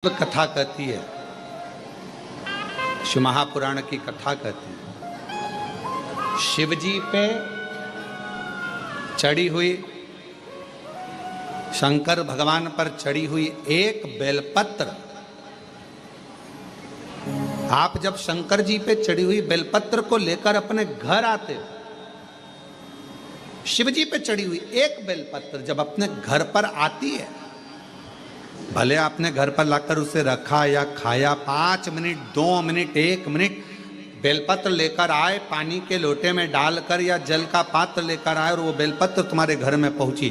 कथा कहती है, शिव महापुराण की कथा कहती है, शिव जी पे चढ़ी हुई, शंकर भगवान पर चढ़ी हुई एक बेलपत्र। आप जब शंकर जी पे चढ़ी हुई बेलपत्र को लेकर अपने घर आते हो, शिव जी पे चढ़ी हुई एक बेलपत्र जब अपने घर पर आती है, भले आपने घर पर लाकर उसे रखा या खाया, 5 मिनट 2 मिनट 1 मिनट बेलपत्र लेकर आए, पानी के लोटे में डालकर या जल का पात्र लेकर आए और वो बेलपत्र तुम्हारे घर में पहुंची,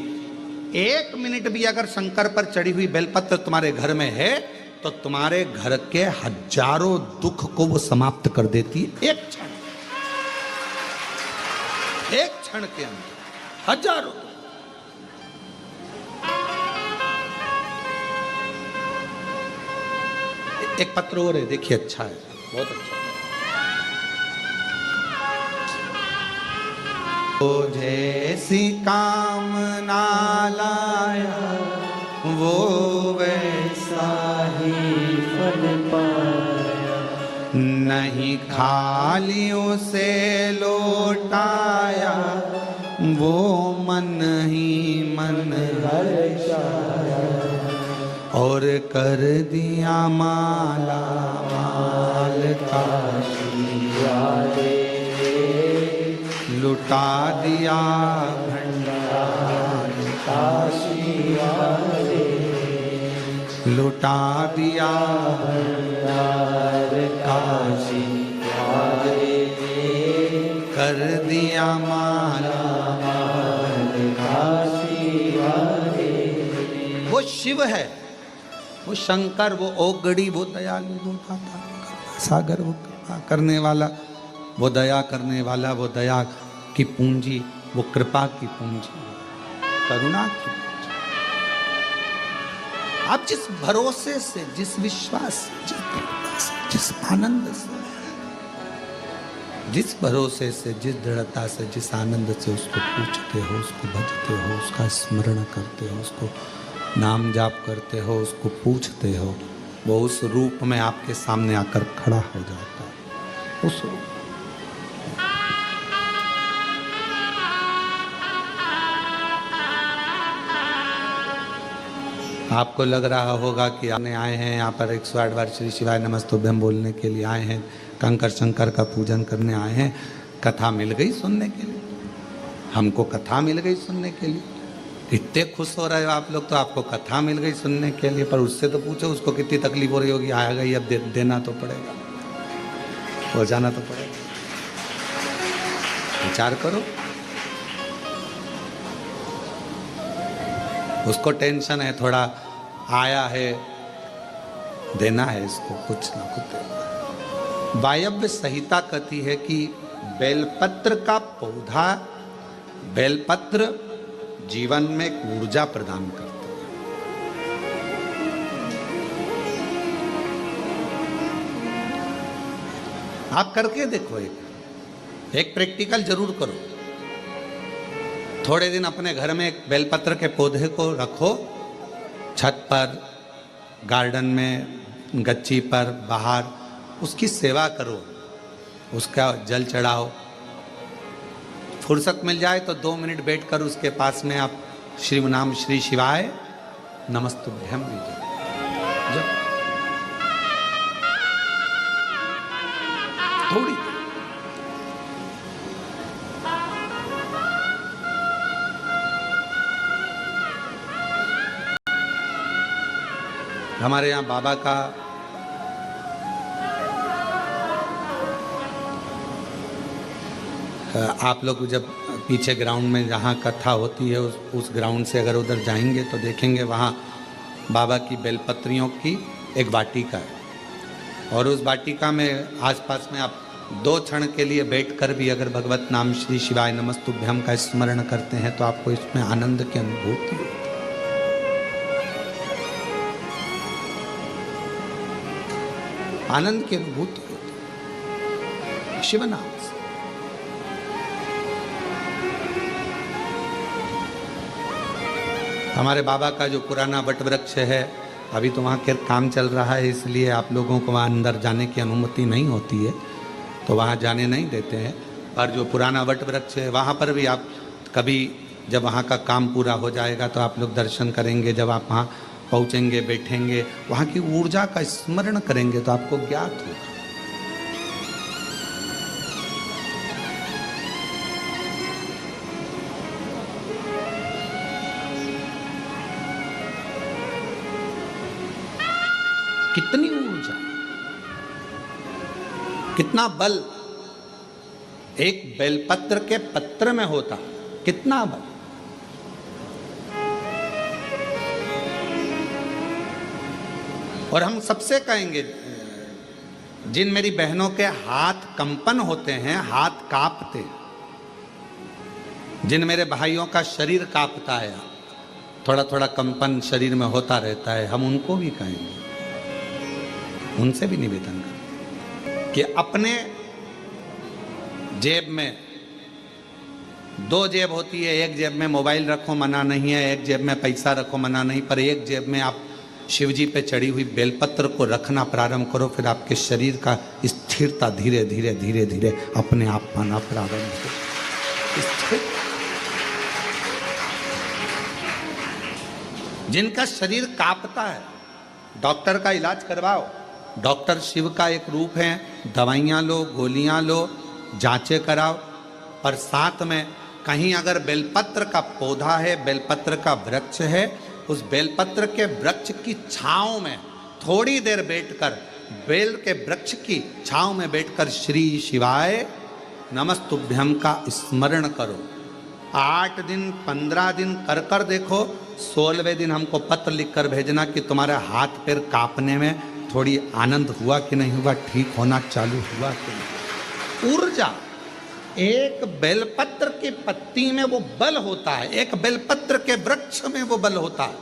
1 मिनट भी अगर शंकर पर चढ़ी हुई बेलपत्र तुम्हारे घर में है तो तुम्हारे घर के हजारों दुख को वो समाप्त कर देती है। एक क्षण के अंदर हजारों। एक पत्र और है, देखिए, अच्छा है, बहुत अच्छा है। तो जैसी कामना लाया वो वैसा ही फल पाया, नहीं खाली उसे लौटाया वो मन ही मन हर्षाया, और कर दिया माला माल काशी वाले, लुटा दिया भंडार काशी वाले, लुटा दिया भंडार काशी वाले, कर दिया माला माल काशी वाले। वो शिव है, वो शंकर, वो ओगड़ी, वो दयालु, वो दाता सागर, वो कृपा करने वाला, वो दया करने वाला, वो दया की पूंजी, वो कृपा की पूंजी, करुणा की पूंजी। आप जिस भरोसे से, जिस विश्वास से, जिस आनंद से, जिस भरोसे से, जिस दृढ़ता से, जिस आनंद से उसको पूछते हो, उसको भजते हो, उसका स्मरण करते हो, उसको नाम जाप करते हो, उसको पूछते हो, वो उस रूप में आपके सामने आकर खड़ा हो जाता है। उस रूप आपको लग रहा होगा कि आपने आए हैं यहाँ पर 108 बार श्री शिवाय नमस्तुभ्यम बोलने के लिए आए हैं, कंकर शंकर का पूजन करने आए हैं, कथा मिल गई सुनने के लिए, हमको कथा मिल गई सुनने के लिए। इतने खुश हो रहे हो आप लोग, तो आपको कथा मिल गई सुनने के लिए, पर उससे तो पूछो उसको कितनी तकलीफ हो रही होगी, आ गई अब देना तो पड़ेगा, हो जाना तो पड़ेगा। विचार करो, उसको टेंशन है, थोड़ा आया है, देना है इसको, कुछ ना कुछ देना। वायव्य संहिता कहती है कि बेलपत्र का पौधा, बेलपत्र जीवन में एक ऊर्जा प्रदान करता है। आप करके देखो, एक प्रैक्टिकल जरूर करो। थोड़े दिन अपने घर में एक बेलपत्र के पौधे को रखो, छत पर, गार्डन में, गच्ची पर, बाहर, उसकी सेवा करो, उसका जल चढ़ाओ। फुर्सत मिल जाए तो 2 मिनट बैठकर उसके पास में आप श्री नाम श्री शिवाय नमस्तुभ्यम लीजिए। थोड़ी हमारे यहाँ बाबा का आप लोग जब पीछे ग्राउंड में जहाँ कथा होती है उस ग्राउंड से अगर उधर जाएंगे तो देखेंगे वहाँ बाबा की बेलपत्रियों की एक वाटिका है, और उस वाटिका में आसपास में आप 2 क्षण के लिए बैठकर भी अगर भगवत नाम श्री शिवाय नमस्तुभ्यम का स्मरण करते हैं तो आपको इसमें आनंद की अनुभूति होती है। आनंद की अनुभूति होती है शिव नाम से। हमारे बाबा का जो पुराना वट वृक्ष है अभी तो वहाँ के काम चल रहा है, इसलिए आप लोगों को वहाँ अंदर जाने की अनुमति नहीं होती है, तो वहाँ जाने नहीं देते हैं। पर जो पुराना वट वृक्ष है वहाँ पर भी आप कभी जब वहाँ का काम पूरा हो जाएगा तो आप लोग दर्शन करेंगे। जब आप वहाँ पहुँचेंगे, बैठेंगे, वहाँ की ऊर्जा का स्मरण करेंगे तो आपको ज्ञात होगा। कितनी ऊर्जा, कितना बल एक बेलपत्र के पत्र में होता, कितना बल। और हम सबसे कहेंगे, जिन मेरी बहनों के हाथ कंपन होते हैं, हाथ कांपते, जिन मेरे भाइयों का शरीर कांपता है, थोड़ा थोड़ा कंपन शरीर में होता रहता है, हम उनको भी कहेंगे, उनसे भी निवेदन करें कि अपने जेब में दो जेब होती है, एक जेब में मोबाइल रखो मना नहीं है, एक जेब में पैसा रखो मना नहीं, पर एक जेब में आप शिव जी पे चढ़ी हुई बेलपत्र को रखना प्रारंभ करो, फिर आपके शरीर का स्थिरता धीरे धीरे धीरे धीरे अपने आप पाना प्रारंभ हो। स्थिर, जिनका शरीर कांपता है, डॉक्टर का इलाज करवाओ। डॉक्टर शिव का एक रूप है, दवाइयाँ लो, गोलियाँ लो, जांचें कराओ, पर साथ में कहीं अगर बेलपत्र का पौधा है, बेलपत्र का वृक्ष है, उस बेलपत्र के वृक्ष की छांव में थोड़ी देर बैठकर, बेल के वृक्ष की छांव में बैठकर श्री शिवाय नमस्तुभ्यम का स्मरण करो। 8 दिन 15 दिन कर कर देखो, 16वें दिन हमको पत्र लिखकर भेजना कि तुम्हारे हाथ पैर कांपने में थोड़ी आनंद हुआ कि नहीं हुआ, ठीक होना चालू हुआ कि नहीं। ऊर्जा, एक बेलपत्र की पत्ती में वो बल होता है, एक बेलपत्र के वृक्ष में वो बल होता है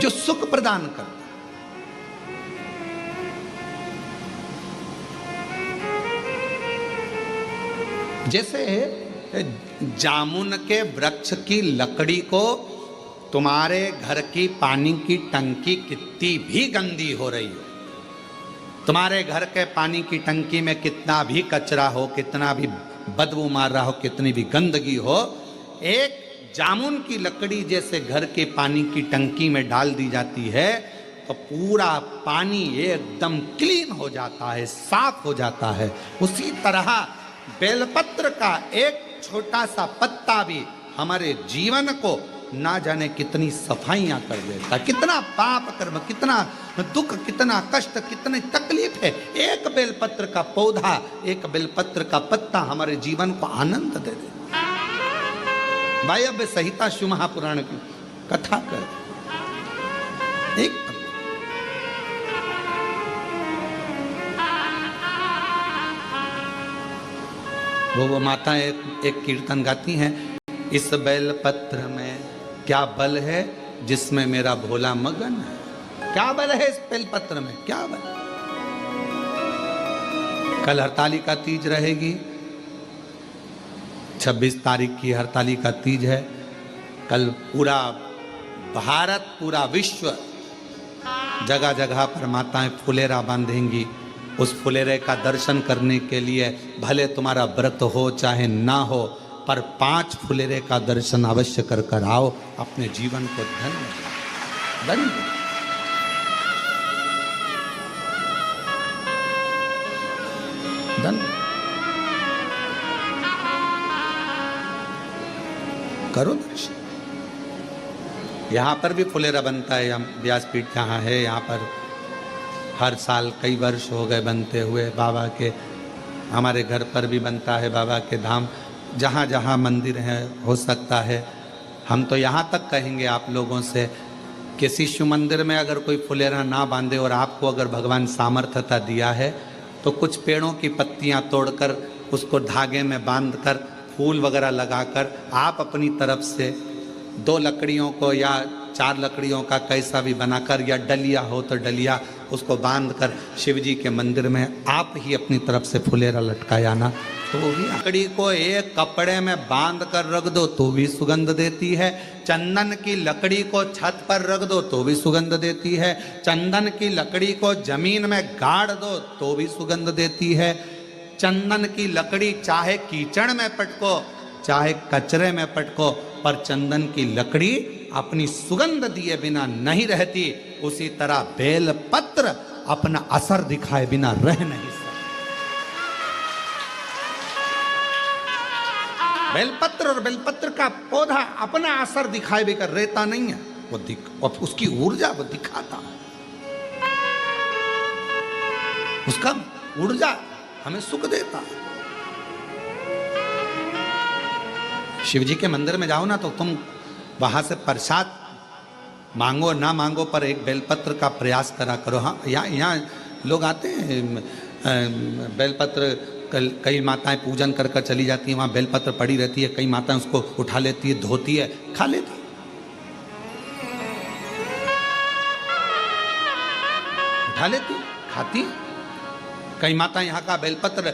जो सुख प्रदान करता है। जैसे जामुन के वृक्ष की लकड़ी को तुम्हारे घर की पानी की टंकी कितनी भी गंदी हो रही हो, तुम्हारे घर के पानी की टंकी में कितना भी कचरा हो, कितना भी बदबू मार रहा हो, कितनी भी गंदगी हो, एक जामुन की लकड़ी जैसे घर के पानी की टंकी में डाल दी जाती है तो पूरा पानी एकदम क्लीन हो जाता है, साफ हो जाता है। उसी तरह बेलपत्र का एक छोटा सा पत्ता भी हमारे जीवन को ना जाने कितनी सफाइयां कर देता, कितना पाप कर्म, कितना दुख, कितना कष्ट, कितनी तकलीफ है। एक बेलपत्र का पौधा, एक बेलपत्र का पत्ता हमारे जीवन को आनंद दे दे। वायव्य संहिता शिव महापुराण की कथा कर, एक वो माता एक कीर्तन गाती हैं, इस बेलपत्र में क्या बल है जिसमें मेरा भोला मगन है। क्या बल है इस बेलपत्र में, क्या बल। कल हरतालिका तीज रहेगी, 26 तारीख की हरतालिका तीज है। कल पूरा भारत, पूरा विश्व, जगह जगह पर माताएं फुलेरा बांधेंगी। उस फुलेरे का दर्शन करने के लिए भले तुम्हारा व्रत हो चाहे ना हो, पर 5 फुलेरे का दर्शन अवश्य कर कर आओ, अपने जीवन को धन्य धन्य धन्य करो दर्शन। यहाँ पर भी फुलेरा बनता है, हम व्यासपीठ जहाँ है यहाँ पर हर साल कई वर्ष हो गए बनते हुए। बाबा के, हमारे घर पर भी बनता है, बाबा के धाम जहाँ जहाँ मंदिर है हो सकता है। हम तो यहाँ तक कहेंगे आप लोगों से, किसी शिव मंदिर में अगर कोई फुलेरा ना बांधे और आपको अगर भगवान सामर्थ्यता दिया है तो कुछ पेड़ों की पत्तियाँ तोड़कर उसको धागे में बांधकर फूल वगैरह लगाकर आप अपनी तरफ से 2 लकड़ियों को या 4 लकड़ियों का कैसा भी बनाकर, या डलिया हो तो डलिया, उसको बांध कर शिव जी के मंदिर में आप ही अपनी तरफ से फुलेरा लटकाया ना, तो भी लकड़ी को एक कपड़े में बांध कर रख दो तो भी सुगंध देती है। चंदन की लकड़ी को छत पर रख दो तो भी सुगंध देती है। चंदन की लकड़ी को जमीन में गाड़ दो तो भी सुगंध देती है। चंदन की लकड़ी चाहे कीचड़ में पटको चाहे कचरे में पटको, पर चंदन की लकड़ी अपनी सुगंध दिए बिना नहीं रहती। उसी तरह बेलपत्र अपना असर दिखाए बिना रह नहीं सकता। बेलपत्र और बेलपत्र का पौधा अपना असर दिखाए बिना रहता नहीं है, वो उसकी ऊर्जा वो दिखाता है, उसका ऊर्जा हमें सुख देता है। शिव जी के मंदिर में जाओ ना तो तुम वहां से प्रसाद मांगो ना मांगो, पर एक बेलपत्र का प्रयास करा करो। हाँ, यहाँ लोग आते हैं, बेलपत्र कई माताएं पूजन कर कर चली जाती हैं, वहाँ बेलपत्र पड़ी रहती है, कई माताएं उसको उठा लेती है, धोती है, खा लेती है, उठा लेती है, खाती है। कई माता यहाँ का बेलपत्र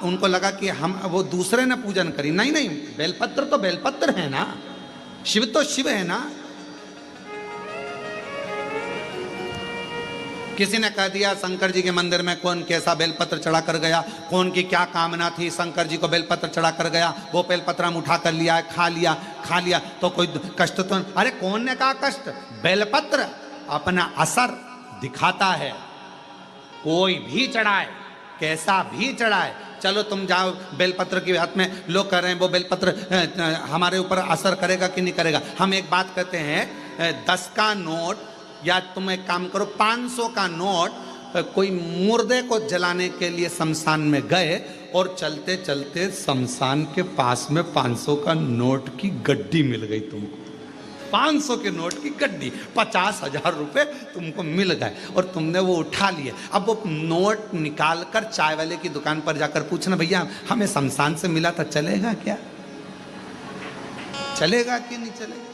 उनको लगा कि हम वो दूसरे ने पूजन करी, नहीं नहीं, बेलपत्र तो बेलपत्र है ना, शिव तो शिव है ना। किसी ने कह दिया शंकर जी के मंदिर में कौन कैसा बेलपत्र चढ़ा कर गया, कौन की क्या कामना थी, शंकर जी को बेलपत्र चढ़ा कर गया, वो बेलपत्र हम उठा कर लिया, खा लिया तो कोई कष्ट तो, अरे कौन ने कहा कष्ट, बेलपत्र अपना असर दिखाता है। कोई भी चढ़ाए, कैसा भी चढ़ाए, चलो तुम जाओ बेलपत्र के हाथ में, लोग कह रहे हैं वो बेलपत्र हमारे ऊपर असर करेगा कि नहीं करेगा। हम एक बात कहते हैं, 10 का नोट या तुम एक काम करो 500 का नोट, कोई मुर्दे को जलाने के लिए शमशान में गए और चलते चलते शमशान के पास में 500 का नोट की गड्डी मिल गई तुमको, 500 के नोट की गड्डी, 50,000 रुपए तुमको मिल गए और तुमने वो उठा लिए। अब वो नोट निकाल कर चाय वाले की दुकान पर जाकर पूछना, भैया हमें शमशान से मिला था, चलेगा क्या, चलेगा कि नहीं चलेगा।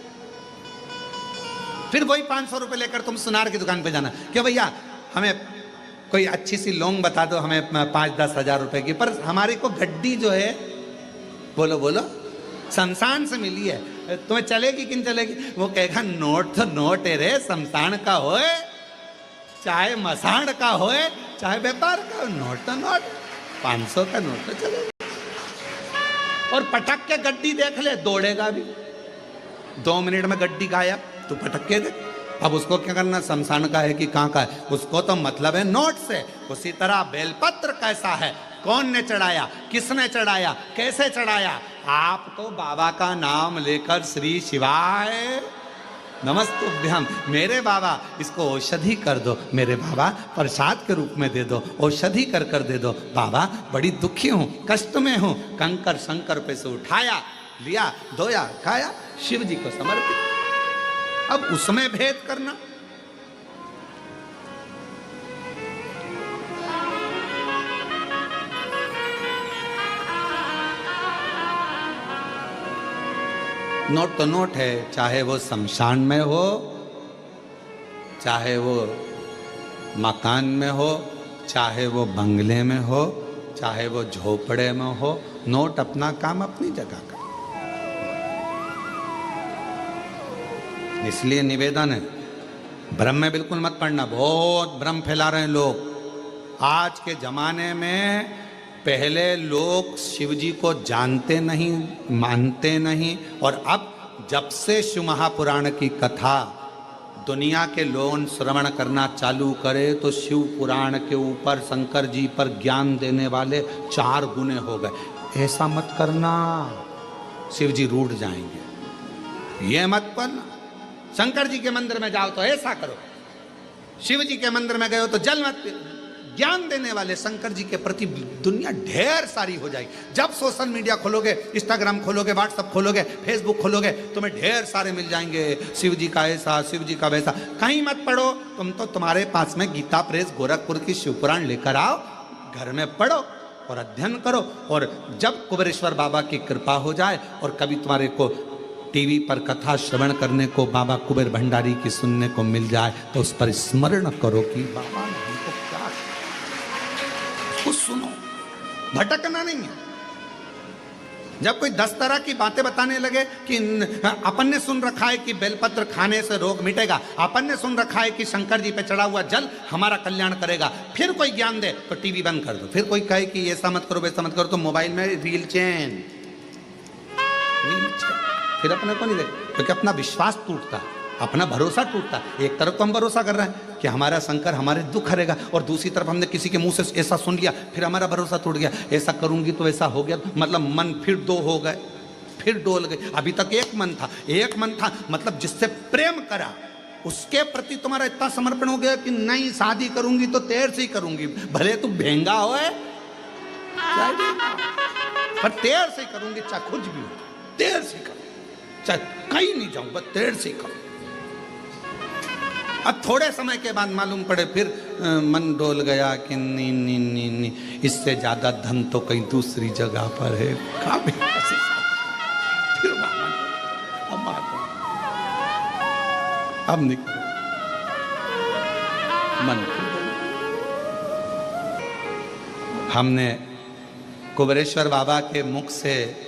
फिर वही 500 रुपए लेकर तुम सुनार की दुकान पे जाना, क्या भैया हमें कोई अच्छी सी लौंग बता दो, हमें 5-10 हजार रुपए की, पर हमारी को गड्डी जो है, बोलो बोलो, शमशान से मिली है, तुम्हें चलेगी कि नहीं चलेगी। वो कहेगा नोट तो नोट है रे, शमशान का होए चाहे मसाण का होए चाहे व्यापार का, नोट तो नोट, 500 का नोट तो चलेगा। और पटक के गड्डी देख ले, दौड़ेगा भी, 2 मिनट में गड्डी गायब, तू पटक के देख। अब उसको क्या करना, शमशान का है कि कहाँ का है, उसको तो मतलब है नोट से। उसी तरह बेलपत्र कैसा है, कौन ने चढ़ाया, किसने चढ़ाया, कैसे चढ़ाया, आप तो बाबा का नाम लेकर श्री शिवाय नमस्तुभ्यम, मेरे बाबा इसको औषधि कर दो, मेरे बाबा प्रसाद के रूप में दे दो, औषधि कर कर दे दो, बाबा बड़ी दुखी हूँ, कष्ट में हूँ, कंकर शंकर पे से उठाया, लिया, धोया, खाया, शिव जी को समर्पित। अब उसमें भेद करना, नोट तो नोट है, चाहे वो शमशान में हो, चाहे वो मकान में हो, चाहे वो बंगले में हो, चाहे वो झोपड़े में हो, नोट अपना काम अपनी जगह का। इसलिए निवेदन है, भ्रम में बिल्कुल मत पड़ना, बहुत भ्रम फैला रहे हैं लोग आज के जमाने में। पहले लोग शिव जी को जानते नहीं, मानते नहीं, और अब जब से शिव महापुराण की कथा दुनिया के लोग श्रवण करना चालू करे तो शिव पुराण के ऊपर शंकर जी पर ज्ञान देने वाले 4 गुने हो गए। ऐसा मत करना, शिव जी रूठ जाएंगे, ये मत करना। शंकर जी के मंदिर में जाओ तो ऐसा करो, शिव जी के मंदिर में गए हो तो जल मत पी। ज्ञान देने वाले शंकर जी के प्रति दुनिया ढेर सारी हो जाएगी। जब सोशल मीडिया खोलोगे, इंस्टाग्राम खोलोगे, व्हाट्सएप खोलोगे, फेसबुक खोलोगे, तुम्हें ढेर सारे मिल जाएंगे, शिव जी का ऐसा, शिव जी का वैसा। कहीं मत पढ़ो, तुम तो तुम्हारे पास में गीता प्रेस गोरखपुर की शिवपुराण लेकर आओ, घर में पढ़ो और अध्ययन करो। और जब कुबेरेश्वर बाबा की कृपा हो जाए और कभी तुम्हारे को टीवी पर कथा श्रवण करने को बाबा कुबेर भंडारी की सुनने को मिल जाए तो उस पर स्मरण करो कि बाबा ने हमको क्या, कुछ सुनो, भटकना नहीं है। जब कोई 10 तरह की बातें बताने लगे कि अपन ने सुन रखा है कि बेलपत्र खाने से रोग मिटेगा, अपन ने सुन रखा है कि शंकर जी पे चढ़ा हुआ जल हमारा कल्याण करेगा, फिर कोई ज्ञान दे तो टीवी बंद कर दो। फिर कोई कहे कि ऐसा मत करो वैसा मत करो, तो मोबाइल में रील चैन, फिर अपने को नहीं देख, क्योंकि अपना विश्वास टूटता, अपना भरोसा टूटता। एक तरफ तो हम भरोसा कर रहे हैं कि हमारा शंकर हमारे दुख हरेगा, और दूसरी तरफ हमने किसी के मुंह से ऐसा सुन लिया, फिर हमारा भरोसा टूट गया, ऐसा करूंगी तो ऐसा हो गया, मतलब मन फिर दो हो गए, फिर डोल गए। अभी तक एक मन था, मतलब जिससे प्रेम करा उसके प्रति तुम्हारा इतना समर्पण हो गया कि नहीं शादी करूंगी तो तेर से ही करूंगी, भले तू भेंगा हो पर तेर से ही करूंगी, चाहे कुछ भी हो तेर से करूंगी, चाहे कहीं नहीं जाऊं बस तेर से करूं। अब थोड़े समय के बाद मालूम पड़े फिर मन डोल गया कि नहीं, इससे ज्यादा धन तो कहीं दूसरी जगह पर है। फिर अब निकल मन, हमने कुबेरेश्वर बाबा के मुख से